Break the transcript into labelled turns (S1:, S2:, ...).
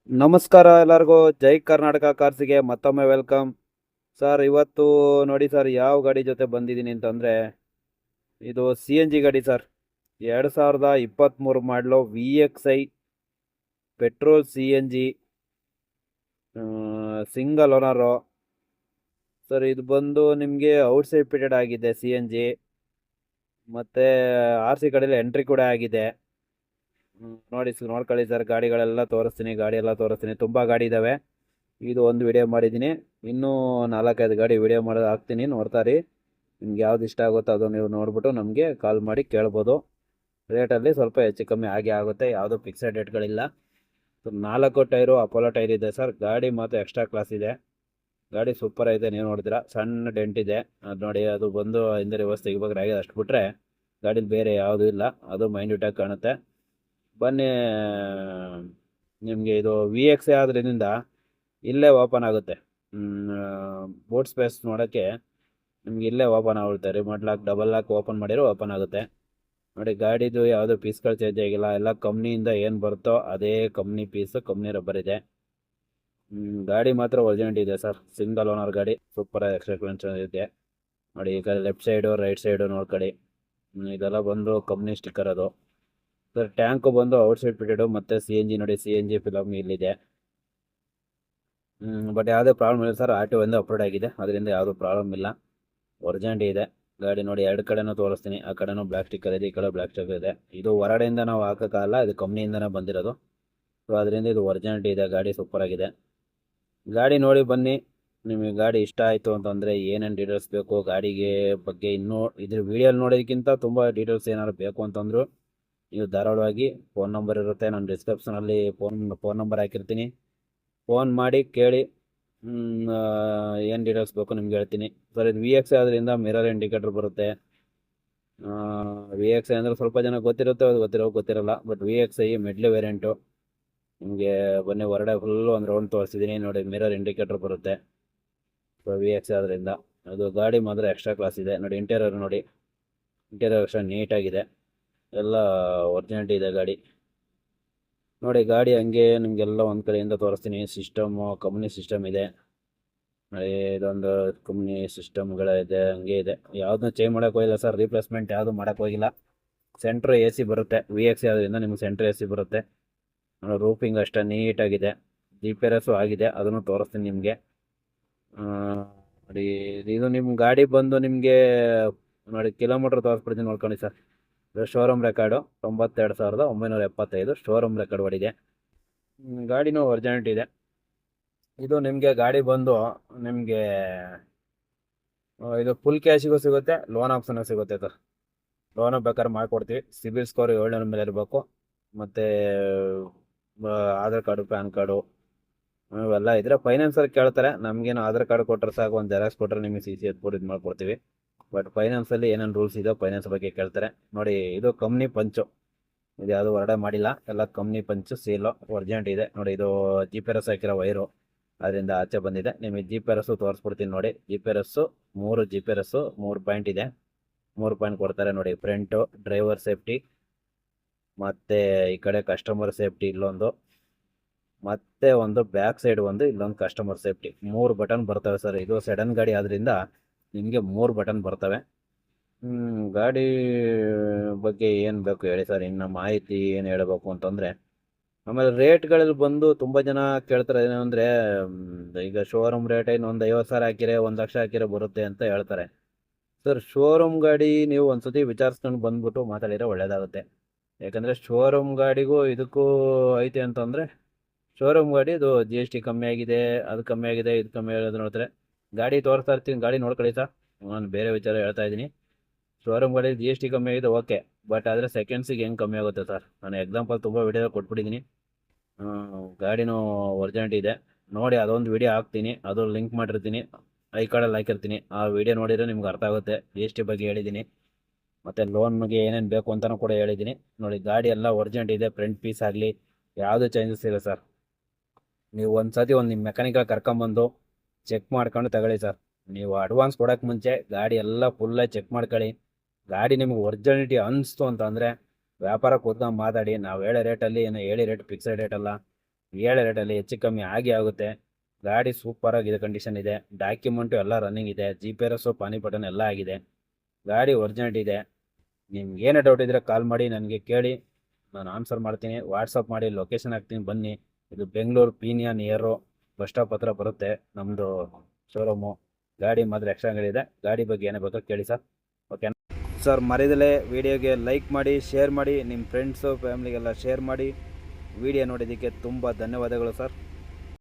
S1: ನಮಸ್ಕಾರ ಎಲ್ಲರಿಗೂ. ಜೈ ಕರ್ನಾಟಕ ಕಾರ್ಸಿಗೆ ಮತ್ತೊಮ್ಮೆ ವೆಲ್ಕಮ್. ಸರ್, ಇವತ್ತು ನೋಡಿ ಸರ್, ಯಾವ ಗಾಡಿ ಜೊತೆ ಬಂದಿದ್ದೀನಿ ಅಂತಂದರೆ, ಇದು CNG ಗಾಡಿ ಸರ್. 2023 ಮಾಡಲು VXI petrol CNG single owner sir. ಇದು ಬಂದು ನಿಮಗೆ ಔಟ್ಸೈಡ್ ಫಿಟೆಡ್ ಆಗಿದೆ CNG, ಮತ್ತು RC ಕಡೆಯಲ್ಲಿ ಎಂಟ್ರಿ ಕೂಡ ಆಗಿದೆ. ನೋಡ್ಕೊಳ್ಳಿ ಸರ್, ಗಾಡಿಗಳೆಲ್ಲ ತೋರಿಸ್ತೀನಿ, ಗಾಡಿ ಎಲ್ಲ ತೋರಿಸ್ತೀನಿ. ತುಂಬ ಗಾಡಿ ಇದ್ದಾವೆ. ಇದು ಒಂದು ವಿಡಿಯೋ ಮಾಡಿದ್ದೀನಿ, ಇನ್ನೂ 4-5 ಗಾಡಿ ವಿಡಿಯೋ ಮಾಡೋದು ಹಾಕ್ತೀನಿ, ನೋಡ್ತಾರಿ. ನಿಮ್ಗೆ ಯಾವ್ದು ಇಷ್ಟ ಆಗುತ್ತೋ ಅದು ನೀವು ನೋಡ್ಬಿಟ್ಟು ನಮಗೆ ಕಾಲ್ ಮಾಡಿ ಕೇಳ್ಬೋದು. ರೇಟಲ್ಲಿ ಸ್ವಲ್ಪ ಹೆಚ್ಚು ಕಮ್ಮಿ ಆಗೇ ಆಗುತ್ತೆ, ಯಾವುದೂ ಫಿಕ್ಸೆಡ್ ರೇಟ್ಗಳಿಲ್ಲ. 4 ಟೈರು ಅಪೋಲೋ ಟೈರ್ ಇದೆ ಸರ್. ಗಾಡಿ ಮಾತ್ರ ಎಕ್ಸ್ಟ್ರಾ ಕ್ಲಾಸ್ ಇದೆ. ಗಾಡಿ ಸೂಪರ್ ಐತೆ, ನೀವು ನೋಡಿದ್ರೆ ಸಣ್ಣ ಡೆಂಟ್ ಇದೆ ಅದು ನೋಡಿ. ಅದು ಬಂದು ಹಿಂದೆ ರಿವರ್ಸ್ ತೆಗಿಬೇಕಾದ್ರೆ ಆಗಿದೆ, ಅಷ್ಟು ಬಿಟ್ಟರೆ ಗಾಡೀಲಿ ಬೇರೆ ಯಾವುದೂ ಇಲ್ಲ. ಅದು ಮೈನ್ಯೂಟಾಗಿ ಕಾಣುತ್ತೆ. ಬನ್ನಿ, ನಿಮಗೆ ಇದು VXI ಆದ್ರಿಂದ ಇಲ್ಲೇ ಓಪನ್ ಆಗುತ್ತೆ. ಬೋಟ್ ಸ್ಪೇಸ್ ನೋಡೋಕ್ಕೆ ನಿಮ್ಗೆ ಇಲ್ಲೇ ಓಪನ್ ಆಗುತ್ತೆ. Remote lock, double lock open ಮಾಡಿರೋ ಓಪನ್ ಆಗುತ್ತೆ ನೋಡಿ. ಗಾಡಿದು ಯಾವುದೋ ಪೀಸ್ಗಳು ಚೇಂಜ್ ಆಗಿಲ್ಲ, ಎಲ್ಲ ಕಂಪ್ನಿಯಿಂದ ಏನು ಬರುತ್ತೋ ಅದೇ ಕಂಪ್ನಿ ಪೀಸು, ಕಂಪ್ನಿ ರಬ್ಬರ್ ಇದೆ. ಗಾಡಿ ಮಾತ್ರ ಒರಿಜಿನಲ್ ಇದೆ ಸರ್. ಸಿಂಗಲ್ ಓನರ್ ಗಾಡಿ, ಸೂಪರ್ ಎಕ್ಸ್ಪೀರಿಯನ್ಸ್ ಇದೆ ನೋಡಿ. ಈಗ ಲೆಫ್ಟ್ ಸೈಡು ರೈಟ್ ಸೈಡು ನೋಡ್ಕೊಳ್ಳಿ, ಇದೆಲ್ಲ ಬಂದು ಕಂಪ್ನಿ ಸ್ಟಿಕ್ಕರ್ ಅದು ಸರ್. ಟ್ಯಾಂಕು ಬಂದು ಔಟ್ಸೈಡ್ ಫಿಟೆಡು, ಮತ್ತು CNG ನೋಡಿ, CNG ಫಿಲಮ್ ಇಲ್ಲಿದೆ. ಬಟ್ ಯಾವುದೇ ಪ್ರಾಬ್ಲಮ್ ಇಲ್ಲ ಸರ್. RTO ಒಂದು ಅಪ್ಲೋಡ್ ಆಗಿದೆ, ಅದರಿಂದ ಯಾವುದೂ ಪ್ರಾಬ್ಲಮ್ ಇಲ್ಲ. ಒರಿಜಿನಲ್ ಇದೆ ಗಾಡಿ ನೋಡಿ. ಎರಡು ಕಡೆನೂ ತೋರಿಸ್ತೀನಿ. ಆ ಕಡೆನೂ ಬ್ಲ್ಯಾಕ್ ಸ್ಟಿಕ್ಕರ್ ಇದೆ, ಈ ಕಡೆ ಬ್ಲ್ಯಾಕ್ ಸ್ಟಿಕ್ಕರ್ ಇದೆ. ಇದು ಹೊರಗಡೆಯಿಂದ ನಾವು ಹಾಕೋಕ್ಕಾಗಲ್ಲ, ಇದು ಕಂಪ್ನಿಯಿಂದನೇ ಬಂದಿರೋದು. ಸೊ ಅದರಿಂದ ಇದು ಒರಿಜಿನಲ್ ಇದೆ. ಗಾಡಿ ಸೂಪರ್ ಆಗಿದೆ. ಗಾಡಿ ನೋಡಿ ಬನ್ನಿ. ನಿಮಗೆ ಗಾಡಿ ಇಷ್ಟ ಆಯಿತು ಅಂತಂದರೆ ಏನೇನು ಡೀಟೇಲ್ಸ್ ಬೇಕು ಗಾಡಿಗೆ ಬಗ್ಗೆ, ಇನ್ನೂ ಇದ್ರ ವೀಡಿಯೋಲಿ ನೋಡೋದಕ್ಕಿಂತ ತುಂಬ ಡೀಟೇಲ್ಸ್ ಏನಾದ್ರು ಬೇಕು ಅಂತಂದರೂ ನೀವು ಧಾರಾಳವಾಗಿ ಫೋನ್ ನಂಬರ್ ಇರುತ್ತೆ, ನಾನು ಡಿಸ್ಕ್ರಿಪ್ಷನಲ್ಲಿ ಫೋನ್ ನಂಬರ್ ಹಾಕಿರ್ತೀನಿ. ಫೋನ್ ಮಾಡಿ ಕೇಳಿ, ಏನು ಡೀಟೇಲ್ಸ್ ಬೇಕು ನಿಮ್ಗೆ ಹೇಳ್ತೀನಿ ಸರ್. ಇದು VXI ಆದ್ರಿಂದ ಮಿರರ್ ಇಂಡಿಕೇಟರ್ ಬರುತ್ತೆ. VXI ಅಂದರೆ ಸ್ವಲ್ಪ ಜನ ಗೊತ್ತಿರುತ್ತೆ, ಅದು ಗೊತ್ತಿರಲ್ಲ. But VXI middle variant. ನಿಮಗೆ ಬನ್ನಿ ಹೊರಗಡೆ ಫುಲ್ಲು ಒಂದು ರೌಂಡ್ ತೋರಿಸಿದ್ದೀನಿ ನೋಡಿ. ಮಿರರ್ ಇಂಡಿಕೇಟರ್ ಬರುತ್ತೆ VXI ಆದ್ರಿಂದ. ಅದು ಗಾಡಿ ಮಾತ್ರ ಎಕ್ಸ್ಟ್ರಾ ಕ್ಲಾಸ್ ಇದೆ ನೋಡಿ. ಇಂಟೀರಿಯರ್ ನೋಡಿ, ಇಂಟೀರಿಯರ್ ಎಕ್ಸ್ಟ್ರಾ ನೀಟಾಗಿದೆ, ಎಲ್ಲ ಒರಿಜಿನಲ್ ಇದೆ ಗಾಡಿ ನೋಡಿ. ಗಾಡಿ ಹಂಗೆ ನಿಮಗೆಲ್ಲ ಒಂದು ಕಡೆಯಿಂದ ತೋರಿಸ್ತೀನಿ. ಸಿಸ್ಟಮು ಕಂಪ್ನಿ ಸಿಸ್ಟಮ್ ಇದೆ ನೋಡಿ. ಇದೊಂದು ಕಂಪ್ನಿ ಸಿಸ್ಟಮ್ಗಳಿದೆ, ಹಂಗೆ ಇದೆ. ಯಾವುದನ್ನ ಚೇಂಜ್ ಮಾಡೋಕೆ ಹೋಗಿಲ್ಲ ಸರ್. ರೀಪ್ಲೇಸ್ಮೆಂಟ್ ಯಾವುದು ಮಾಡೋಕೆ ಹೋಗಿಲ್ಲ. ಸೆಂಟ್ರ್ AC ಬರುತ್ತೆ VXI ಆದ್ರಿಂದ, ನಿಮ್ಗೆ ಸೆಂಟ್ರ್ AC ಬರುತ್ತೆ ನೋಡಿ. ರೂಪಿಂಗ್ ಅಷ್ಟೇ ನೀಟಾಗಿದೆ. GPS ಆಗಿದೆ, ಅದನ್ನು ತೋರಿಸ್ತೀನಿ ನಿಮಗೆ ನೋಡಿ. ಇದು ನಿಮ್ಮ ಗಾಡಿ ಬಂದು ನಿಮಗೆ ನೋಡಿ ಕಿಲೋಮೀಟ್ರ್ ತೋರಿಸ್ಬಿಡ್ತೀನಿ, ನೋಡ್ಕೊಳ್ಳಿ sir. Showroom record 92,975 showroom record ಓಡಿದೆ. ಗಾಡಿನೂ ಒರಿಜಿನಲ್ ಇದೆ. ಇದು ನಿಮಗೆ ಗಾಡಿ ಬಂದು ನಿಮಗೆ ಇದು ಫುಲ್ ಕ್ಯಾಶಿಗೂ ಸಿಗುತ್ತೆ, ಲೋನ್ ಆಪ್ಷನ್ ಸಿಗುತ್ತೆ ಸರ್. ಲೋನ್ ಬೇಕಾದ್ರೆ ಮಾಡಿಕೊಡ್ತೀವಿ. ಸಿಬಿಲ್ ಸ್ಕೋರ್ 700 ಮೇಲೆ ಇರಬೇಕು, ಮತ್ತು ಆಧಾರ್ ಕಾರ್ಡು, ಪ್ಯಾನ್ ಕಾರ್ಡು ಇವೆಲ್ಲ ಇದ್ರೆ ಫೈನಾನ್ಸಲ್ಲಿ ಕೇಳ್ತಾರೆ. ನಮಗೇನು ಆಧಾರ್ ಕಾರ್ಡ್ ಕೊಟ್ಟರೆ ಸಾಕು, ಒಂದು ಜೆರಾಕ್ಸ್ ಕೊಟ್ಟರೆ ನಿಮಗೆ CC ಎತ್ಬಿಟ್ಟು ಇದು ಮಾಡಿಕೊಡ್ತೀವಿ. ಬಟ್ ಫೈನಾನ್ಸಲ್ಲಿ ಏನೇನು ರೂಲ್ಸ್ ಇದೆಯೋ ಫೈನಾನ್ಸ್ ಬಗ್ಗೆ ಕೇಳ್ತಾರೆ ನೋಡಿ. ಇದು ಕಂಪ್ನಿ ಪಂಚು, ಇದು ಯಾವುದು ಹೊರಗಡೆ ಮಾಡಿಲ್ಲ, ಎಲ್ಲ ಕಂಪ್ನಿ ಪಂಚು ಸೀಲು ಒರಿಜಿನಲ್ ಇದೆ ನೋಡಿ. ಇದು GPS ಹಾಕಿರೋ ವೈರು, ಅದರಿಂದ ಆಚೆ ಬಂದಿದೆ. ನಿಮಗೆ GPS ತೋರಿಸ್ಬಿಡ್ತೀನಿ ನೋಡಿ. GPS 3 GPS 3 ಪಾಯಿಂಟ್ ಇದೆ. 3 ಪಾಯಿಂಟ್ ಕೊಡ್ತಾರೆ ನೋಡಿ. ಫ್ರಂಟು ಡ್ರೈವರ್ ಸೇಫ್ಟಿ, ಮತ್ತು ಈ ಕಡೆ ಕಸ್ಟಮರ್ ಸೇಫ್ಟಿ ಇಲ್ಲೊಂದು, ಮತ್ತು ಒಂದು ಬ್ಯಾಕ್ ಸೈಡ್ ಒಂದು, ಇಲ್ಲೊಂದು ಕಸ್ಟಮರ್ ಸೇಫ್ಟಿ. 3 ಬಟನ್ ಬರ್ತವೆ ಸರ್. ಇದು ಸೆಡನ್ ಗಾಡಿ ಆದ್ರಿಂದ ನಿಮಗೆ 3 ಬಟನ್ ಬರ್ತವೆ. ಗಾಡಿ ಬಗ್ಗೆ ಏನು ಬೇಕು ಹೇಳಿ ಸರ್, ಇನ್ನು ಮಾಹಿತಿ ಏನು ಹೇಳಬೇಕು ಅಂತಂದರೆ, ಆಮೇಲೆ ರೇಟ್ಗಳಲ್ಲಿ ಬಂದು ತುಂಬ ಜನ ಕೇಳ್ತಾರೆ. ಏನಂದರೆ ಈಗ ಶೋರೂಮ್ ರೇಟ್ ಏನು ಒಂದು 50,000 ಹಾಕಿರೆ 1 ಲಕ್ಷ ಹಾಕಿರೆ ಬರುತ್ತೆ ಅಂತ ಹೇಳ್ತಾರೆ ಸರ್. ಶೋರೂಮ್ ಗಾಡಿ ನೀವು ಒಂದು ಸತಿ ವಿಚಾರಿಸ್ಕೊಂಡು ಬಂದ್ಬಿಟ್ಟು ಮಾತಾಡಿದ್ರೆ ಒಳ್ಳೆಯದಾಗುತ್ತೆ. ಯಾಕಂದರೆ ಶೋರೂಮ್ ಗಾಡಿಗೂ ಇದಕ್ಕೂ ಐತೆ ಅಂತಂದರೆ, ಶೋರೂಮ್ ಗಾಡಿ ಇದು GST ಕಮ್ಮಿ ಆಗಿದೆ, ಅದು ಕಮ್ಮಿ ಆಗಿದೆ, ಇದು ಕಮ್ಮಿ ಆಗಿದೆ ನೋಡ್ತಾರೆ. ಗಾಡಿ ತೋರಿಸ್ತಾ ಇರ್ತೀನಿ, ಗಾಡಿ ನೋಡ್ಕೊಳ್ಳಿ ಸರ್. ನಾನು ಬೇರೆ ವಿಚಾರ ಹೇಳ್ತಾ ಇದ್ದೀನಿ. ಶೋರೂಮ್ ಗಾಡಿ GST ಕಮ್ಮಿ ಆಗಿದೆ ಓಕೆ, ಬಟ್ ಆದರೆ ಸೆಕೆಂಡ್ಸಿಗೆ ಹೆಂಗೆ ಕಮ್ಮಿ ಆಗುತ್ತೆ ಸರ್? ನಾನು ಎಕ್ಸಾಂಪಲ್ ತುಂಬ ವಿಡಿಯೋ ಕೊಟ್ಬಿಟ್ಟಿದ್ದೀನಿ. ಗಾಡಿನೂ ಒರಿಜಿನಲ್ ಇದೆ ನೋಡಿ. ಅದೊಂದು ವಿಡಿಯೋ ಹಾಕ್ತೀನಿ, ಅದು ಲಿಂಕ್ ಮಾಡಿರ್ತೀನಿ, ಐ ಕಾರ್ಡಲ್ಲಿ ಹಾಕಿರ್ತೀನಿ. ಆ ವಿಡಿಯೋ ನೋಡಿದರೆ ನಿಮ್ಗೆ ಅರ್ಥ ಆಗುತ್ತೆ. GST ಬಗ್ಗೆ ಹೇಳಿದ್ದೀನಿ, ಮತ್ತು ಲೋನ್ಗೆ ಏನೇನು ಬೇಕು ಅಂತಲೂ ಕೂಡ ಹೇಳಿದ್ದೀನಿ ನೋಡಿ. ಗಾಡಿ ಎಲ್ಲ ಒರಿಜಿನಲ್ ಇದೆ. ಫ್ರಂಟ್ ಪೀಸ್ ಆಗಲಿ ಯಾವುದೇ ಚೇಂಜಸ್ ಇಲ್ಲ ಸರ್. ನೀವು ಒಂದು ಸತಿ ಒಂದು ನಿಮ್ಮ ಮೆಕ್ಯಾನಿಕಲ್ ಕರ್ಕೊಂಬಂದು ಚೆಕ್ ಮಾಡ್ಕೊಂಡು ತಗೊಳ್ಳಿ ಸರ್. ನೀವು ಅಡ್ವಾನ್ಸ್ ಕೊಡೋಕ್ಕೆ ಮುಂಚೆ ಗಾಡಿ ಎಲ್ಲ ಫುಲ್ಲಾಗಿ ಚೆಕ್ ಮಾಡ್ಕೊಳ್ಳಿ. ಗಾಡಿ ನಿಮ್ಗೆ ಒರಿಜಿನಾಲಿಟಿ ಅನಿಸ್ತು ಅಂತಂದರೆ ವ್ಯಾಪಾರ ಕೂತ್ಕೊಂಡು ಮಾತಾಡಿ. ನಾವು ಹೇಳೋ ರೇಟಲ್ಲಿ ಏನು ಹೇಳಿ ರೇಟ್ ಫಿಕ್ಸೆಡ್ ರೇಟ್ ಅಲ್ಲ, ಹೇಳೋ ರೇಟಲ್ಲಿ ಹೆಚ್ಚು ಕಮ್ಮಿ ಆಗಿ ಆಗುತ್ತೆ. ಗಾಡಿ ಸೂಪರಾಗಿದೆ, ಕಂಡೀಷನ್ ಇದೆ, ಡಾಕ್ಯುಮೆಂಟು ಎಲ್ಲ ರನ್ನಿಂಗ್ ಇದೆ, ಜಿ ಪಿ ಆರ್ ಎಸ್ ಪಾನಿ ಬಟನ್ ಎಲ್ಲ ಆಗಿದೆ. ಗಾಡಿ ಒರಿಜಿನಲ್ ಇದೆ. ನಿಮ್ಗೆ ಏನೇ ಡೌಟ್ ಇದ್ದರೆ ಕಾಲ್ ಮಾಡಿ ನನಗೆ ಕೇಳಿ, ನಾನು ಆನ್ಸರ್ ಮಾಡ್ತೀನಿ. ವಾಟ್ಸಪ್ ಮಾಡಿ ಲೊಕೇಶನ್ ಹಾಕ್ತೀನಿ, ಬನ್ನಿ. ಇದು Bengaluru Peenya near bus stop ಹತ್ರ ಬರುತ್ತೆ ನಮ್ಮದು ಶೋರೂಮು. ಗಾಡಿ ಮಾತ್ರ ಎಕ್ಸ್ಟ್ರಾ ಗಾಡಿ ಇದೆ. ಗಾಡಿ ಬಗ್ಗೆ ಏನೇ ಬೇಕೋ ಕೇಳಿ ಸರ್. ಓಕೆ ಸರ್, ಮರಿದಲೇ ವಿಡಿಯೋಗೆ ಲೈಕ್ ಮಾಡಿ, ಶೇರ್ ಮಾಡಿ, ನಿಮ್ಮ ಫ್ರೆಂಡ್ಸು ಫ್ಯಾಮ್ಲಿಗೆಲ್ಲ ಶೇರ್ ಮಾಡಿ. ವಿಡಿಯೋ ನೋಡಿದ್ದಕ್ಕೆ ತುಂಬ ಧನ್ಯವಾದಗಳು ಸರ್.